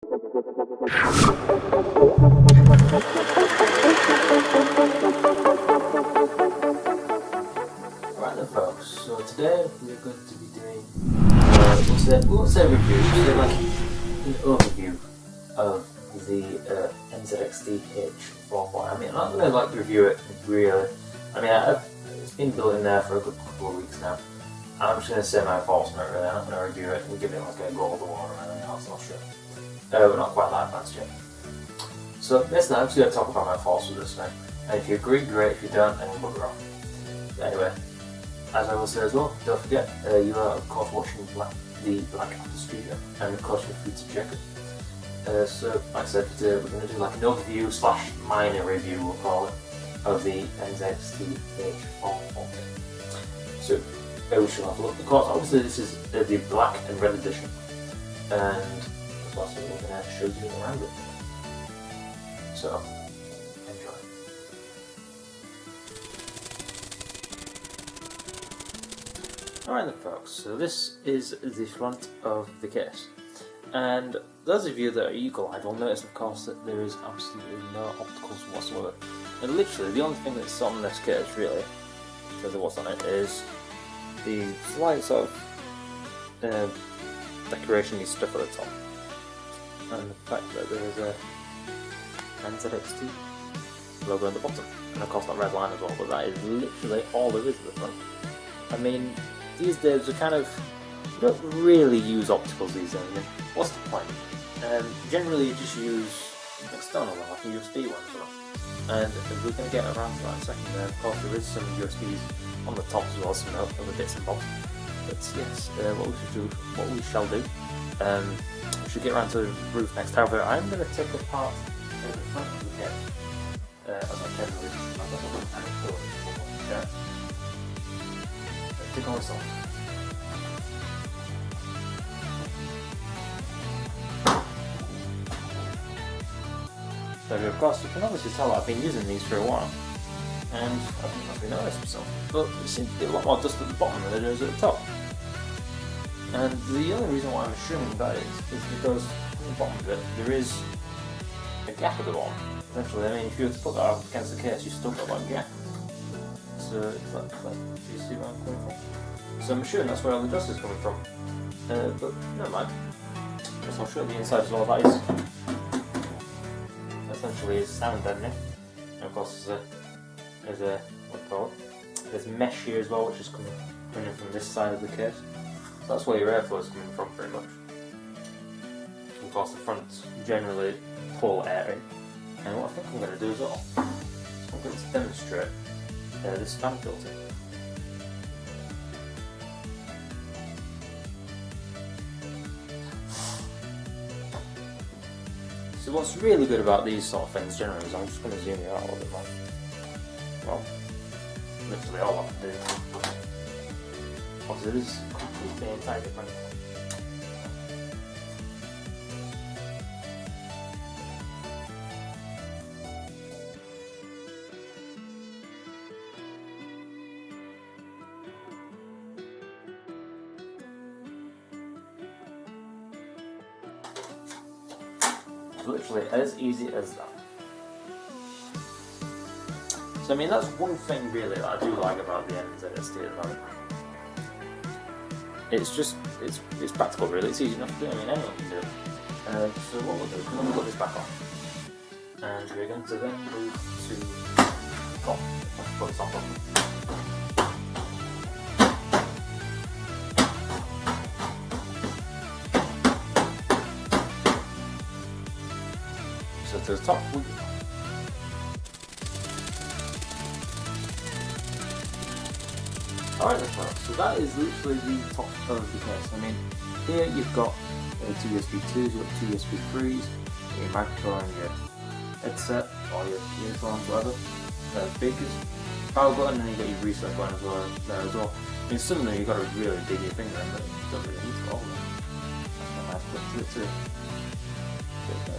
Right then folks, so today we're going to be doing, what's a review, like an overview of the NZXT H440. I mean, I'm not going to review it really. I mean, it's been built in there for a good couple of weeks now. I'm just going to say my thoughts on it really. I'm not going to review it and give it like a gold award or anything else, I'll show you. We're not quite that advanced yet. So basically I'm just going to talk about my thoughts with this thing. And if you agree, great. If you don't, then we'll bugger off. But anyway, as I will say as well, don't forget, you are of course watching the Black Apple Studio, and of course you're free to check it. So like I said, we're going to do like an overview slash minor review, we'll call it, of the NZXT H440. So we shall have a look. Of course, obviously this is the black and red edition, and that's what we're going to show you around it. So enjoy. Alright then folks, so this is the front of the case, and those of you that are eagle-eyed will notice of course that there is absolutely no opticals whatsoever, and literally the only thing that's on this case really, in terms of what's on it, is the slight sort of decoration-y stuff at the top, and the fact that there is a NZXT logo on the bottom, and of course that red line as well, but that is literally all there is at the front. I mean, these days we don't really use opticals these days. I mean, what's the point? Generally you just use external one, like a USB one as well. And we're going to get around to that in a second. Of course there is some USBs on the top as well, some other bits and bobs. But yes, what we shall do, we should get around to the roof next. However, I'm going to take apart the front of the case, as I generally do. I've got a little anecdote for that. Click on this on. So of course you can obviously tell I've been using these for a while, and I think I've been noticed myself, but there seems to be a lot more dust at the bottom than there is at the top. And the only reason why I'm assuming that is because on the bottom of it there is a gap at the bottom. Essentially, I mean, if you were to put that up against the case, you've still got that gap. So, do you see where I'm coming from? So I'm assuming that's where all the dust is coming from. But never mind. Guess I'll show you the inside as well. That is essentially is sound deadening. And of course there's a what do you call it? There's mesh here as well, which is coming in from this side of the case. So that's where your airflow is coming from pretty much. Of course the front generally pull air in. And what I think I'm going to do as well, I'm going to demonstrate this fan filter. So what's really good about these sort of things generally is I'm just going to zoom you out a little bit more. Well, literally all I can do. Obviously this is completely entirely different. Literally as easy as that. So I mean that's one thing really that I do like about the NZXT at the moment. It's practical really, it's easy enough to do, I mean anyone can do it. So what we'll do is we're going to put this back on. And we're going to then move to top. Let's put this on top. So to the top we go. Alright then folks, so that is literally the top of the case. I mean, here you've got two USB 2s, you've got two USB 3s, your microphone, your headset, or your earphones, whatever, speakers, power button, and you've got your reset button as well there as well. I mean, some of them you've got to really dig your finger in, but you don't really need to all of them. That's a nice clip to it too.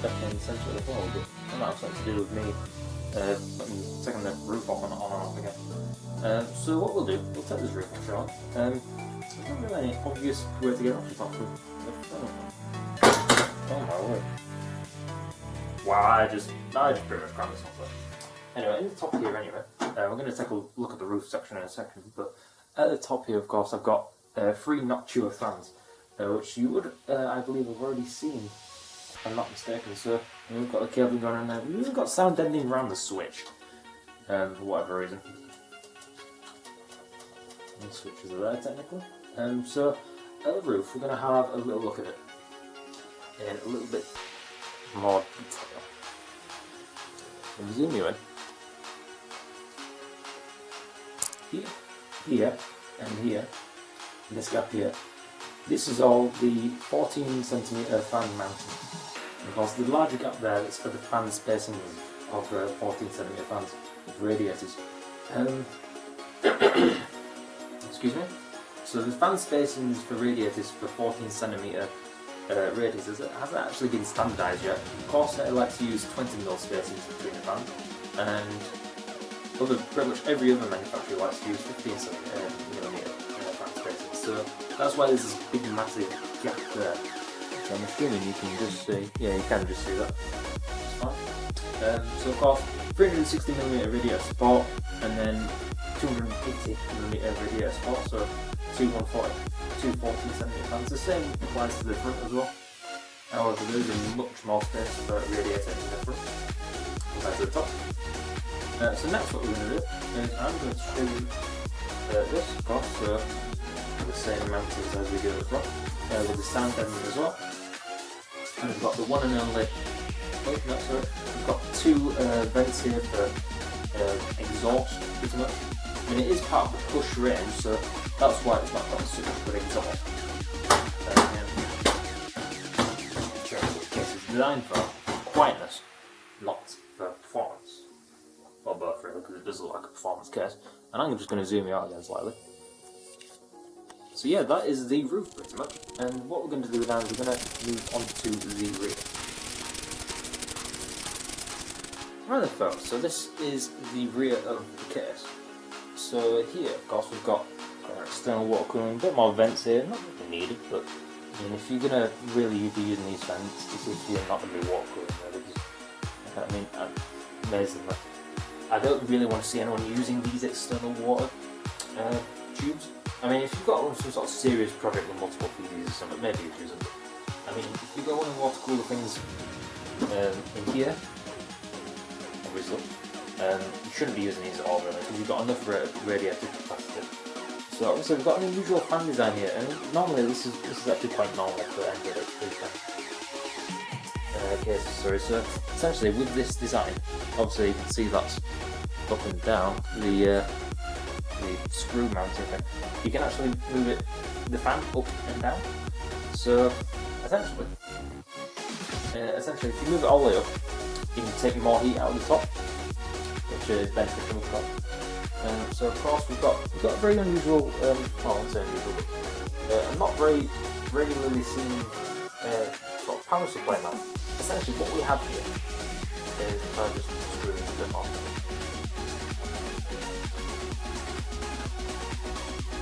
Definitely in the centre of the hole, but that has something to do with me taking the roof off and off again. So what we'll do, we'll take this roof off shot. There's not really any obvious way to get off the top of the phone. Oh my word. Wow, I just pretty much crammed this one. Anyway, in the top here anyway, we're going to take a look at the roof section in a second, but at the top here, of course, I've got 3 noctua fans, which you would, I believe, have already seen, if I'm not mistaken. So, we've got the cabling going on there. We've even got sound deadening around the switch, for whatever reason. The switches are there, technically. So, at the roof, we're going to have a little look at it in a little bit more detail. Let me zoom you in. Here, and here, and this gap here. This is all the 14cm fan mounting. And of course, the larger gap there is for the fan spacing of the 14cm fans with radiators. Excuse me. So the fan spacings for radiators for 14cm radiators hasn't actually been standardised yet. Of course, I like to use 20mm spacings between the fans, and pretty much every other manufacturer likes to use 15cm fan spacing. So that's why there's this big massive gap there. So I'm assuming you can just see, yeah, you can just see that. It's fine. So of course, 360mm radiator support, and then 280mm radiator support, so 214cm fans. The same applies to the front as well. However, there's a much more space for radiator in the front compared to the top. So next what we're going to do is I'm going to show you this, of course, so the same mountings as we do at the front, with the sound deadening as well. And we've got the one and only, we've got 2 vents here for exhaust, pretty much. I mean, it is part of the push range, so that's why it's not got such a good exhaust. This is designed for quietness, not for performance. Or both really, because it does look like a performance case. And I'm just going to zoom you out again slightly. So yeah, that is the roof pretty much. And what we're going to do now is we're going to move on to the rear. Right then folks, so this is the rear of the case. So here, of course, we've got external water cooling, a bit more vents here, not really needed, but I mean, if you're going to really be using these vents, this is you're not going to be water cooling really, because, I mean, amazingly, I don't really want to see anyone using these external water tubes. I mean, if you've got some sort of serious project with multiple PDs or something, maybe you use them. I mean, if you've got one of the water cooler things in here, obviously, you shouldn't be using these at all really, because you've got enough radiator capacity. So obviously we've got an unusual fan design here, and normally this is actually quite normal for NZXT cases. Sorry, so essentially with this design, obviously you can see that's up and down the screw mounting thing. You can actually move it, the fan up and down. So essentially, if you move it all the way up, you can take more heat out of the top, which is beneficial as well. So of course we've got a very unusual, well I won't say unusual, but not very regularly seen sort of power supply mount. Essentially what we have here is, if I just screw it a bit more,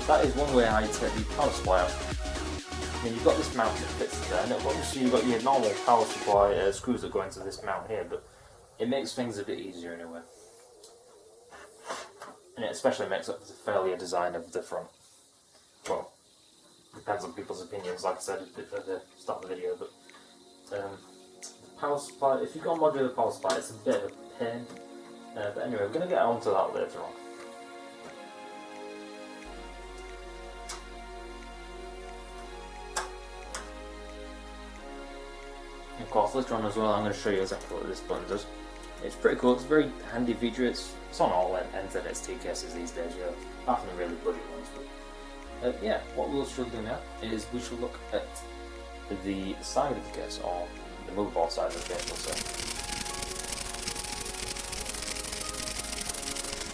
that is one way how you take the power supply out. I mean, you've got this mount that fits there, and obviously you've got your normal power supply screws that go into this mount here, but it makes things a bit easier in a way. And it especially makes up the failure design of the front. Well, depends on people's opinions, like I said at the start of the video, but the power supply, if you've got a modular power supply, it's a bit of a pain. But anyway, we're going to get onto that later on. Of course, later on as well, I'm going to show you exactly what this button does. It's pretty cool, it's a very handy feature, it's on all NZXT cases these days, apart from the really budget ones. But yeah, what we'll should do now is we shall look at the side of the case, or the motherboard side of the case, we'll say.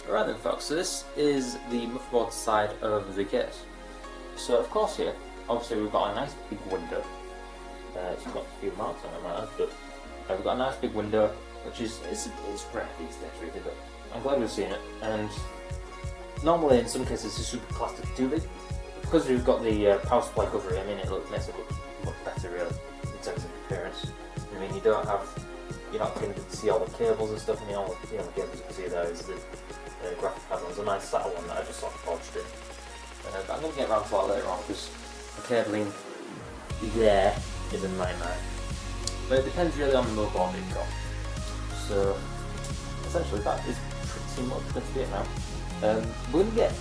Alright then folks, so this is the motherboard side of the case. So of course here, obviously we've got a nice big window. It's got a few marks on it, but we've got a nice big window, which is rare these days really, but I'm glad we've seen it. And normally in some cases this would be classed as too big. Because we've got the power supply cover, I mean it makes it look much better really in terms of appearance. you don't have, you're not going to see all the cables and stuff. I mean, all the cables you can see there is the graphic card ones. A nice saddle one that I just sort of bodged in. But I'm going to get around to that later on because the cabling there is a nightmare. But it depends really on the motherboard you've got. So essentially that is pretty much going to be it now. We're going to get,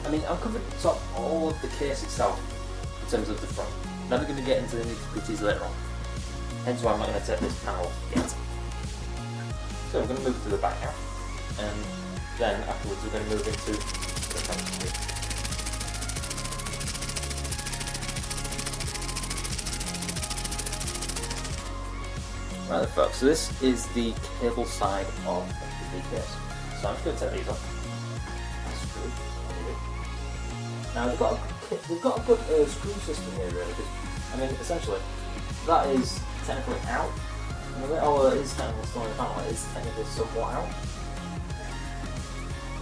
I mean, I've covered sort of all of the case itself in terms of the front. Now we're going to get into the nitty-gritties later on. Hence why I'm not going to take this panel off yet. So we're going to move to the back now. And then afterwards we're going to move into the front view. Right then folks, so this is the cable side of the case. So I'm just going to take these off. Now we've got a good screw system here really. I mean essentially that is technically out. Although it is technically still in the panel, it is technically somewhat out.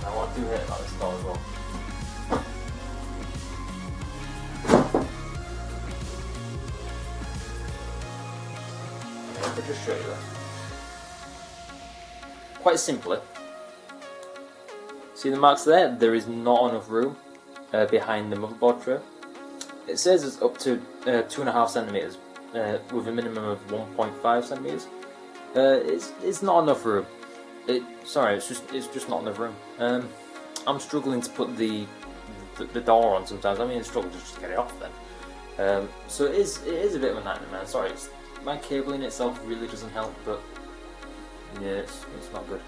Now what I do hate about this door as well. I'll just show you that. Quite simply, see the marks there? There is not enough room behind the motherboard tray. It says it's up to 2.5 centimeters with a minimum of 1.5 centimeters. It's not enough room. It's just not enough room. I'm struggling to put the door on sometimes. I mean, I struggle just to get it off then. So it is a bit of a nightmare, man. Sorry, my cabling itself really doesn't help, but yeah, it's not good.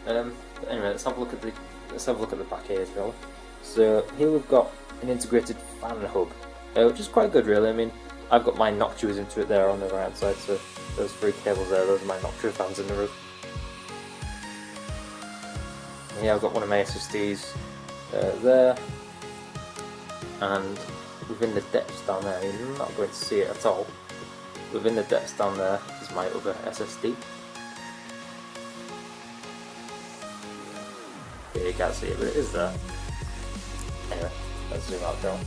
But anyway, let's have a look at the back here as well. So here we've got an integrated fan hub, which is quite good really. I mean, I've got my noctuas into it there on the right side, so those 3 cables there, those are my noctua fans in the roof. And here I've got one of my SSDs there, and within the depths down there, you're not going to see it at all. Within the depths down there is my other SSD. Here you can't see it, but it is there. Anyway, let's zoom out now.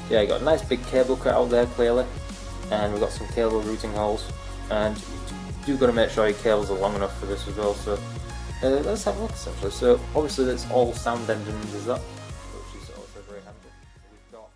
Yeah, you got a nice big cable cut out there clearly, and we've got some cable routing holes, and you've got to make sure your cables are long enough for this as well. So let's have a look essentially. So obviously that's all sound engines is that, which is also very handy. We've got